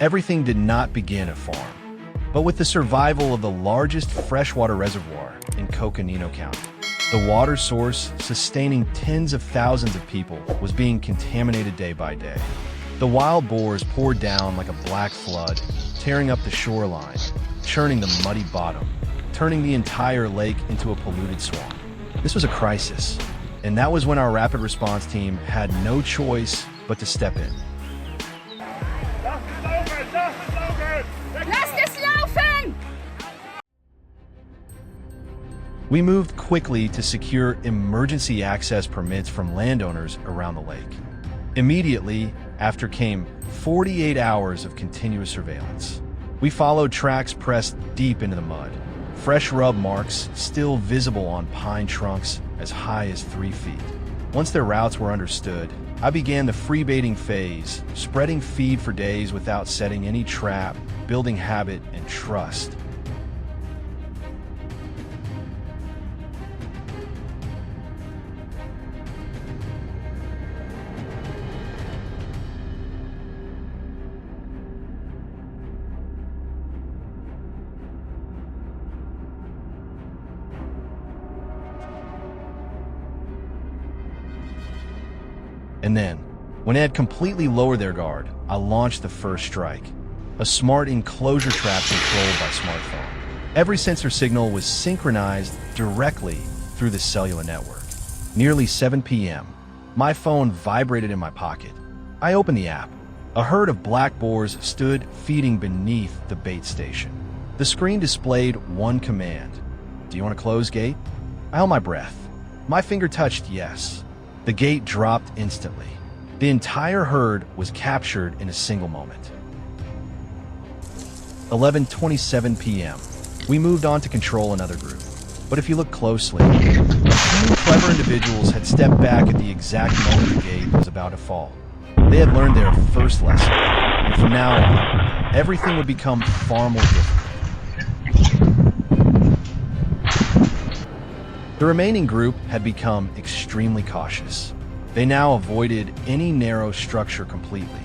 Everything did not begin at farm, but with the survival of the largest freshwater reservoir in Coconino County. The water source, sustaining tens of thousands of people, was being contaminated day by day. The wild boars poured down like a black flood, tearing up the shoreline, churning the muddy bottom, turning the entire lake into a polluted swamp. This was a crisis, and that was when our rapid response team had no choice but to step in. Lasst es laufen! We moved quickly to secure emergency access permits from landowners around the lake. Immediately after came 48 hours of continuous surveillance. We followed tracks pressed deep into the mud, fresh rub marks still visible on pine trunks as high as 3 feet. Once their routes were understood, I began the free-baiting phase, spreading feed for days without setting any trap, building habit and trust. And then, when they had completely lowered their guard, I launched the first strike. A smart enclosure trap controlled by smartphone. Every sensor signal was synchronized directly through the cellular network. Nearly 7 p.m., my phone vibrated in my pocket. I opened the app. A herd of black boars stood feeding beneath the bait station. The screen displayed one command. "Do you want to close gate?" I held my breath. My finger touched yes. The gate dropped instantly. The entire herd was captured in a single moment. 11:27 p.m. We moved on to control another group. But if you look closely, a few clever individuals had stepped back at the exact moment the gate was about to fall. They had learned their first lesson, and from now on, everything would become far more difficult. The remaining group had become extremely cautious. They now avoided any narrow structure completely.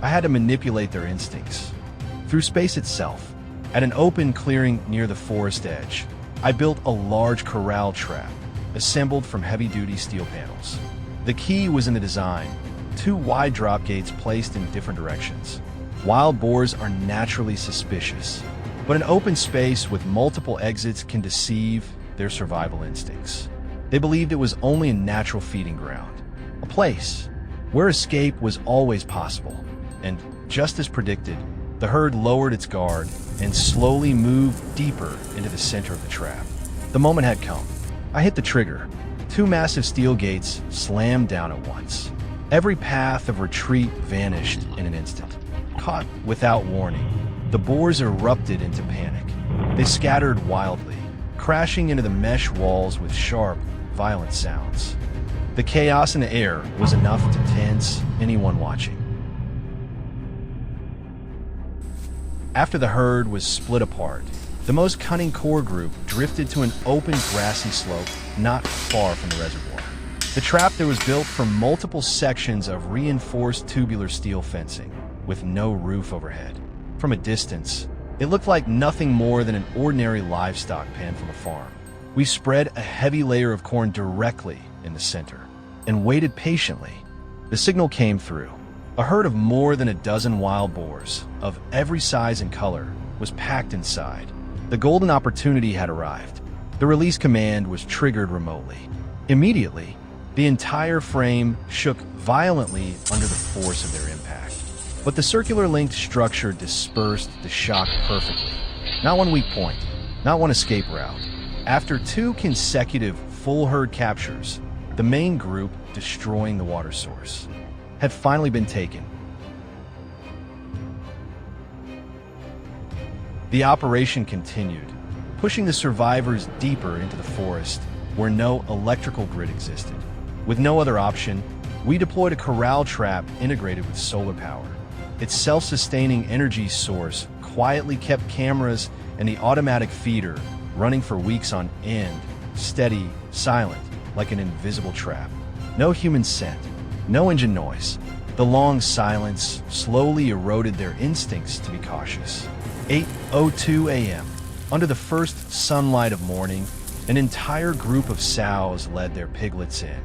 I had to manipulate their instincts. Through space itself, at an open clearing near the forest edge, I built a large corral trap, assembled from heavy-duty steel panels. The key was in the design, 2 wide drop gates placed in different directions. Wild boars are naturally suspicious, but an open space with multiple exits can deceive their survival instincts. They believed it was only a natural feeding ground, a place where escape was always possible. And just as predicted, the herd lowered its guard and slowly moved deeper into the center of the trap. The moment had come. I hit the trigger. 2 massive steel gates slammed down at once. Every path of retreat vanished in an instant. Caught without warning, the boars erupted into panic. They scattered wildly, crashing into the mesh walls with sharp, violent sounds. The chaos in the air was enough to tense anyone watching. After the herd was split apart, the most cunning core group drifted to an open grassy slope not far from the reservoir. The trap there was built from multiple sections of reinforced tubular steel fencing, with no roof overhead. From a distance, it looked like nothing more than an ordinary livestock pen from a farm. We spread a heavy layer of corn directly in the center and waited patiently. The signal came through. A herd of more than a dozen wild boars, of every size and color, was packed inside. The golden opportunity had arrived. The release command was triggered remotely. Immediately, the entire frame shook violently under the force of their impact. But the circular linked structure dispersed the shock perfectly. Not one weak point, not one escape route. After 2 consecutive full herd captures, the main group, destroying the water source, had finally been taken. The operation continued, pushing the survivors deeper into the forest where no electrical grid existed. With no other option, we deployed a corral trap integrated with solar power. Its self-sustaining energy source quietly kept cameras and the automatic feeder running for weeks on end, steady, silent, like an invisible trap. No human scent, no engine noise, The long silence slowly eroded their instincts to be cautious. 8:02 a.m. Under the first sunlight of morning, an entire group of sows led their piglets in,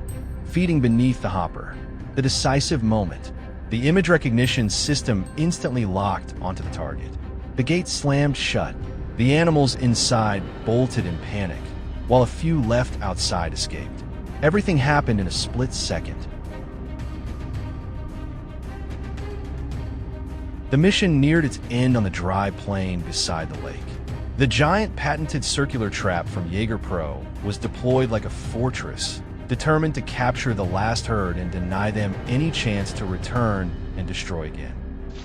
feeding beneath the hopper. The decisive moment. The image recognition system instantly locked onto the target. The gate slammed shut. The animals inside bolted in panic, while a few left outside escaped. Everything happened in a split second. The mission neared its end on the dry plain beside the lake. The giant patented circular trap from Jaeger Pro was deployed like a fortress, determined to capture the last herd and deny them any chance to return and destroy again.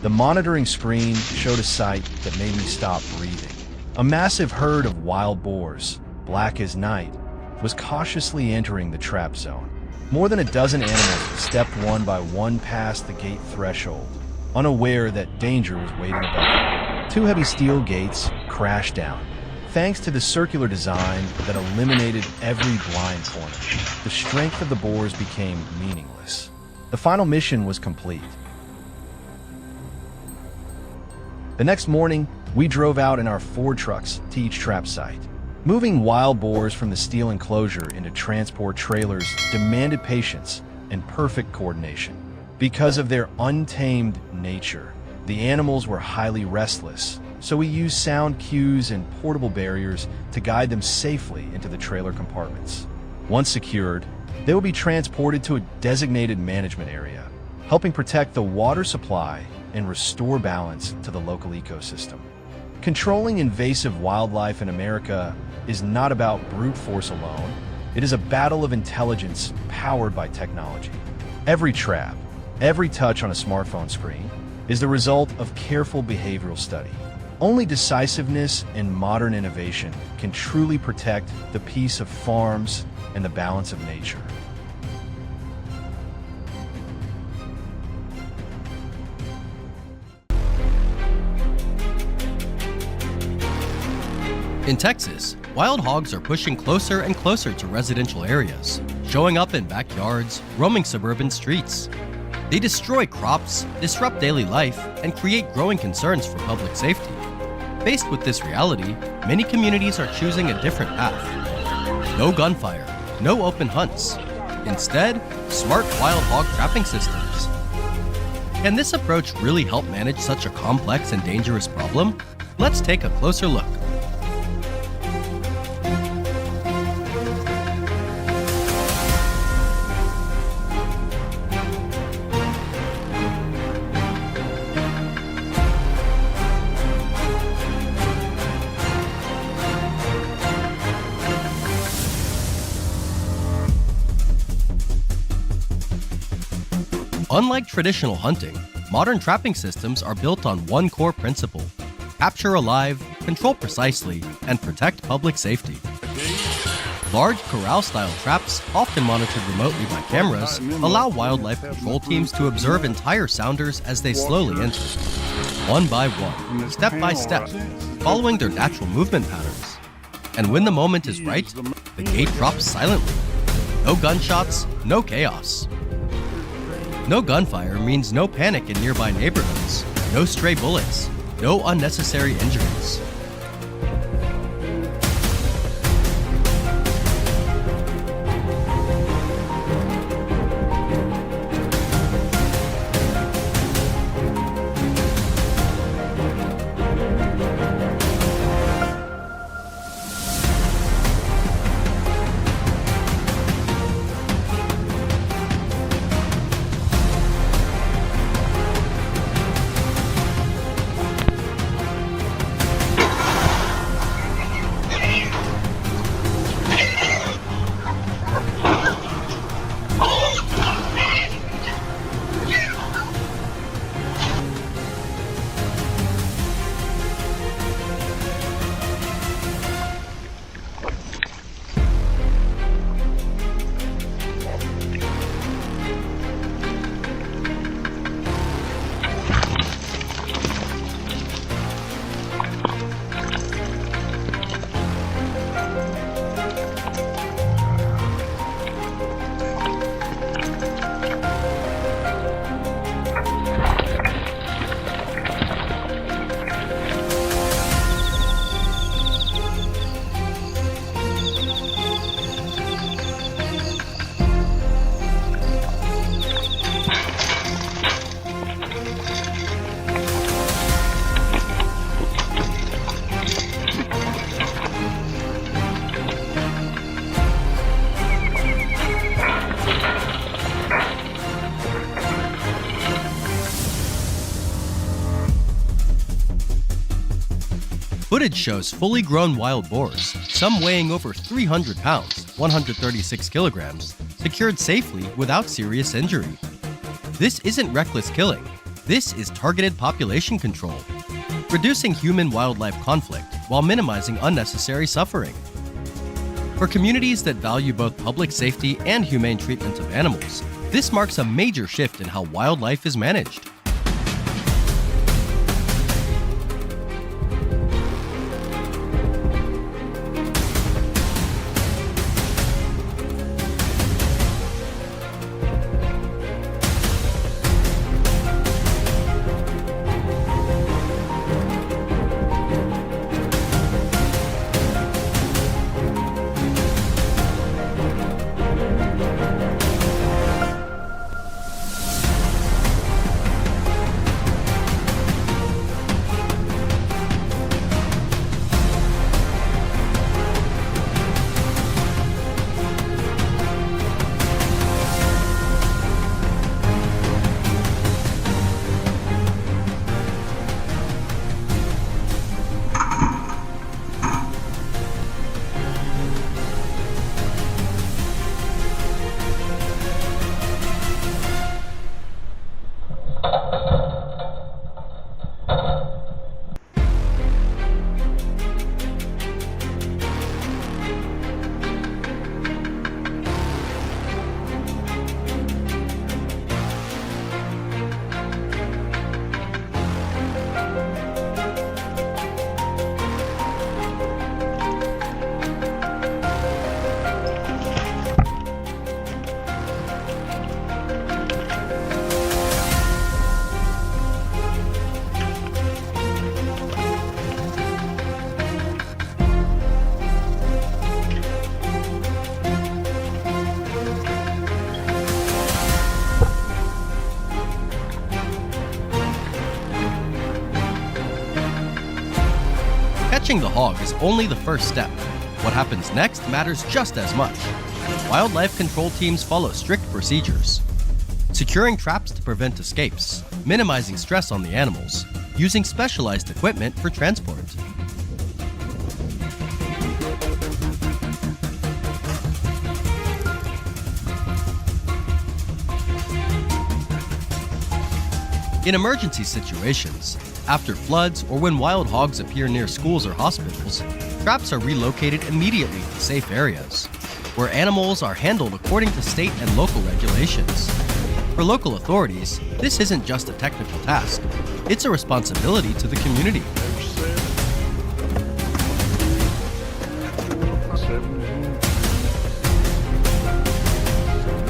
The monitoring screen showed a sight that made me stop breathing. A massive herd of wild boars, black as night, was cautiously entering the trap zone. More than a dozen animals stepped one by one past the gate threshold, unaware that danger was waiting above them. Two heavy steel gates crashed down, thanks to the circular design that eliminated every blind corner. The strength of the boars became meaningless. The final mission was complete. The next morning, we drove out in our Ford trucks to each trap site. Moving wild boars from the steel enclosure into transport trailers demanded patience and perfect coordination. Because of their untamed nature, the animals were highly restless, so we used sound cues and portable barriers to guide them safely into the trailer compartments. Once secured, they will be transported to a designated management area, helping protect the water supply and restore balance to the local ecosystem. Controlling invasive wildlife in America is not about brute force alone. It is a battle of intelligence powered by technology. Every trap, every touch on a smartphone screen is the result of careful behavioral study. Only decisiveness and modern innovation can truly protect the peace of farms and the balance of nature. In Texas, wild hogs are pushing closer and closer to residential areas, showing up in backyards, roaming suburban streets. They destroy crops, disrupt daily life, and create growing concerns for public safety. Faced with this reality, many communities are choosing a different path. No gunfire, no open hunts. Instead, smart wild hog trapping systems. Can this approach really help manage such a complex and dangerous problem? Let's take a closer look. Unlike traditional hunting, modern trapping systems are built on one core principle: capture alive, control precisely, and protect public safety. Large corral-style traps, often monitored remotely by cameras, allow wildlife control teams to observe entire sounders as they slowly enter, one by one, step by step, following their natural movement patterns. And when the moment is right, the gate drops silently. No gunshots, no chaos. No gunfire means no panic in nearby neighborhoods, no stray bullets, no unnecessary injuries. Footage shows fully grown wild boars, some weighing over 300 pounds, 136 kilograms, secured safely without serious injury. This isn't reckless killing. This is targeted population control, reducing human-wildlife conflict while minimizing unnecessary suffering. For communities that value both public safety and humane treatment of animals, this marks a major shift in how wildlife is managed. Catching the hog is only the first step. What happens next matters just as much. Wildlife control teams follow strict procedures. Securing traps to prevent escapes, minimizing stress on the animals, using specialized equipment for transport. In emergency situations, after floods or when wild hogs appear near schools or hospitals, traps are relocated immediately to safe areas, where animals are handled according to state and local regulations. For local authorities, this isn't just a technical task, it's a responsibility to the community.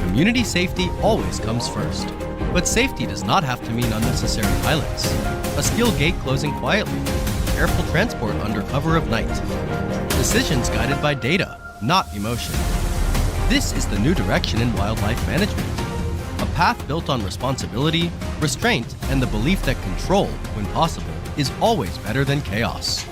Community safety always comes first. But safety does not have to mean unnecessary violence. A steel gate closing quietly, careful transport under cover of night. Decisions guided by data, not emotion. This is the new direction in wildlife management. A path built on responsibility, restraint, and the belief that control, when possible, is always better than chaos.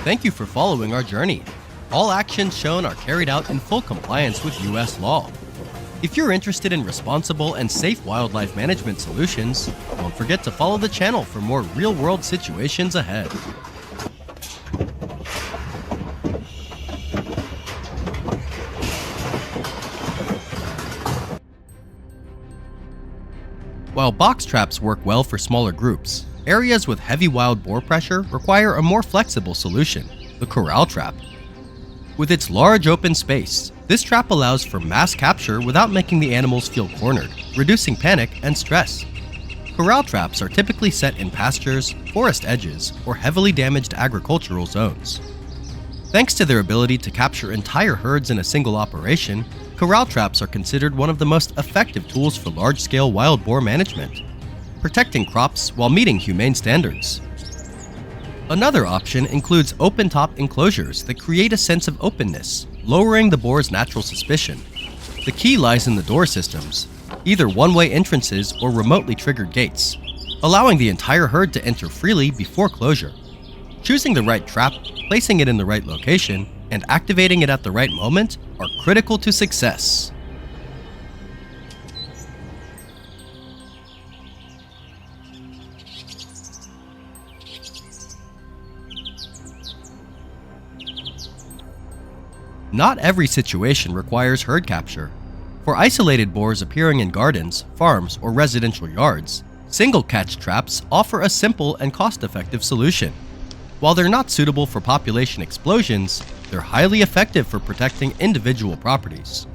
Thank you for following our journey. All actions shown are carried out in full compliance with U.S. law. If you're interested in responsible and safe wildlife management solutions, don't forget to follow the channel for more real-world situations ahead. While box traps work well for smaller groups, areas with heavy wild boar pressure require a more flexible solution, the corral trap. With its large open space, this trap allows for mass capture without making the animals feel cornered, reducing panic and stress. Corral traps are typically set in pastures, forest edges, or heavily damaged agricultural zones. Thanks to their ability to capture entire herds in a single operation, corral traps are considered one of the most effective tools for large-scale wild boar management, protecting crops while meeting humane standards. Another option includes open-top enclosures that create a sense of openness, lowering the boar's natural suspicion. The key lies in the door systems, either one-way entrances or remotely triggered gates, allowing the entire herd to enter freely before closure. Choosing the right trap, placing it in the right location, and activating it at the right moment are critical to success. Not every situation requires herd capture. For isolated boars appearing in gardens, farms, or residential yards, single catch traps offer a simple and cost-effective solution. While they're not suitable for population explosions, they're highly effective for protecting individual properties.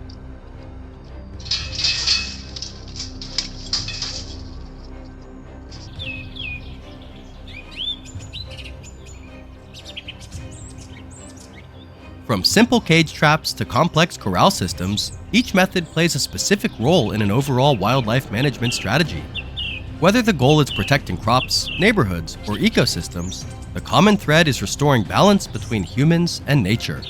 From simple cage traps to complex corral systems, each method plays a specific role in an overall wildlife management strategy. Whether the goal is protecting crops, neighborhoods, or ecosystems, the common thread is restoring balance between humans and nature.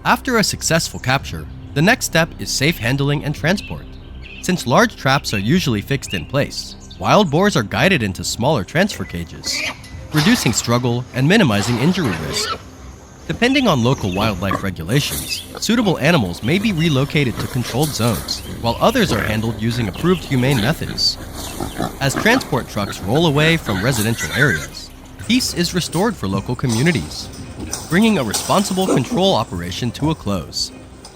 After a successful capture, the next step is safe handling and transport. Since large traps are usually fixed in place, wild boars are guided into smaller transfer cages, reducing struggle and minimizing injury risk. Depending on local wildlife regulations, suitable animals may be relocated to controlled zones, while others are handled using approved humane methods. As transport trucks roll away from residential areas, peace is restored for local communities, bringing a responsible control operation to a close.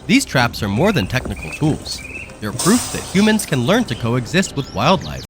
These traps are more than technical tools. They're proof that humans can learn to coexist with wildlife